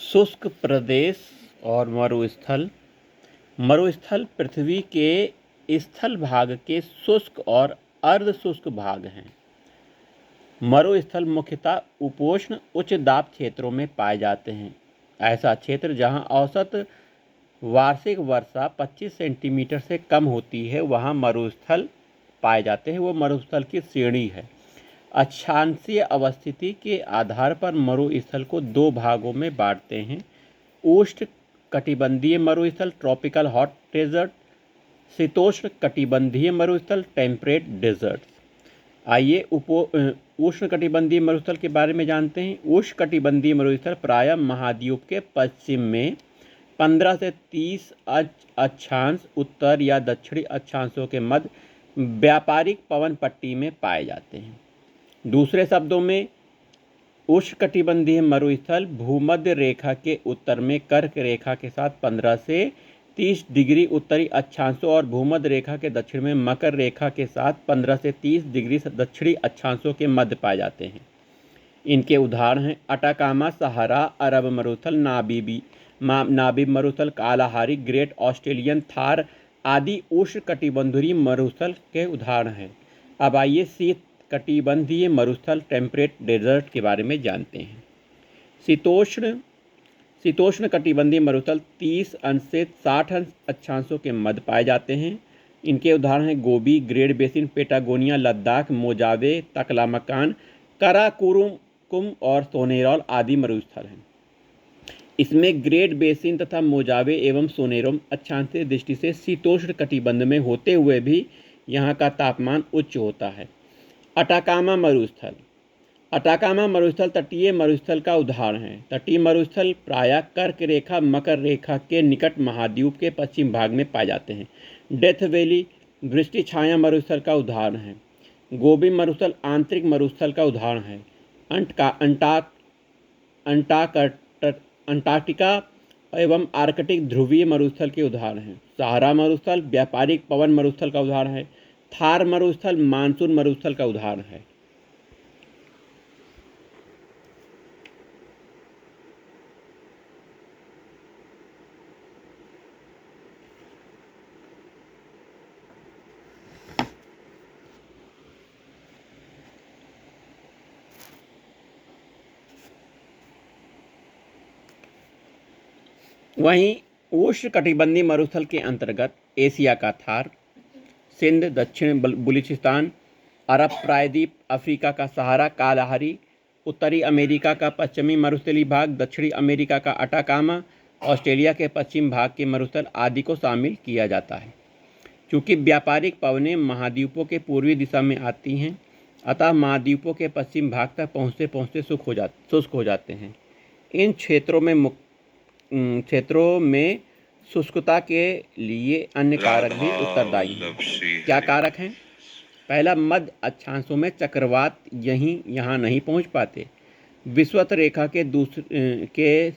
शुष्क प्रदेश और मरुस्थल। मरुस्थल पृथ्वी के स्थल भाग के शुष्क और अर्ध शुष्क भाग हैं। मरुस्थल मुख्यतः उपोष्ण उच्च दाब क्षेत्रों में पाए जाते हैं। ऐसा क्षेत्र जहां औसत वार्षिक वर्षा 25 सेंटीमीटर से कम होती है वहां मरुस्थल पाए जाते हैं। वो मरुस्थल की श्रेणी है। अक्षांशीय अवस्थिति के आधार पर मरुस्थल को दो भागों में बांटते हैं: उष्ण कटिबंधीय मरुस्थल ट्रॉपिकल हॉट डेजर्ट, शीतोष्ण कटिबंधीय मरुस्थल टेम्परेट डेजर्ट। आइए उष्ण कटिबंधीय मरुस्थल के बारे में जानते हैं। उष्ण कटिबंधीय मरुस्थल प्रायः महाद्वीप के पश्चिम में 15 से 30 अक्षांश उत्तर या दक्षिणी अक्षांशों के मध्य व्यापारिक पवन पट्टी में पाए जाते हैं। दूसरे शब्दों में, उष्णकटिबंधीय मरुस्थल भूमध्य रेखा के उत्तर में कर्क रेखा के साथ 15 से 30 डिग्री उत्तरी अक्षांशों और भूमध्य रेखा के दक्षिण में मकर रेखा के साथ 15 से 30 डिग्री दक्षिणी अक्षांशों के मध्य पाए जाते हैं। इनके उदाहरण हैं अटाकामा, सहारा, अरब मरुस्थल, नाबीब मरुस्थल, कालाहारी, ग्रेट ऑस्ट्रेलियन थार आदि उष्णकटिबंधीय मरुस्थल के उदाहरण हैं। अब आइए शीत कटिबंधीय मरुस्थल टेम्परेट डेजर्ट के बारे में जानते हैं। शीतोष्ण कटिबंधीय मरुस्थल 30 अंश से 60 अंश अक्षांशों के मध्य पाए जाते हैं। इनके उदाहरण हैं गोबी, ग्रेट बेसिन, पेटागोनिया, लद्दाख, मोजावे, तकलामकान, काराकोरम और सोनेरल आदि मरुस्थल हैं। इसमें ग्रेट बेसिन तथा मोजावे एवं सोनेरम अक्षांशीय दृष्टि से शीतोष्ण कटिबंध में होते हुए भी यहाँ का तापमान उच्च होता है। अटाकामा मरुस्थल। अटाकामा मरुस्थल तटीय मरुस्थल का उदाहरण है। तटीय मरुस्थल प्रायः कर्क रेखा मकर रेखा के निकट महाद्वीप के पश्चिम भाग में पाए जाते हैं। डेथ वैली वृष्टि छाया मरुस्थल का उदाहरण है। गोबी मरुस्थल आंतरिक मरुस्थल का उदाहरण है। अंटार्कटिका एवं आर्कटिक ध्रुवीय मरुस्थल के उदाहरण हैं। सहारा मरुस्थल व्यापारिक पवन मरुस्थल का उदाहरण है। थार मरुस्थल मानसून मरुस्थल का उदाहरण है। वहीं उष्ण कटिबंधीय मरुस्थल के अंतर्गत एशिया का थार, सिंध, दक्षिण बलूचिस्तान, अरब प्रायद्वीप, अफ्रीका का सहारा, कालाहारी, उत्तरी अमेरिका का पश्चिमी मरुस्थलीय भाग, दक्षिणी अमेरिका का अटाकामा, ऑस्ट्रेलिया के पश्चिम भाग के मरुस्थल आदि को शामिल किया जाता है। चूँकि व्यापारिक पवनें महाद्वीपों के पूर्वी दिशा में आती हैं, अतः महाद्वीपों के पश्चिम भाग तक पहुँचते पहुँचते शुष्क हो जाते हैं। इन क्षेत्रों में शुष्कता के लिए अन्य कारक भी उत्तरदायी हैं। क्या कारक हैं? पहला, मध्य अक्षांशों में चक्रवात यहाँ नहीं पहुँच पाते। विषुवत रेखा के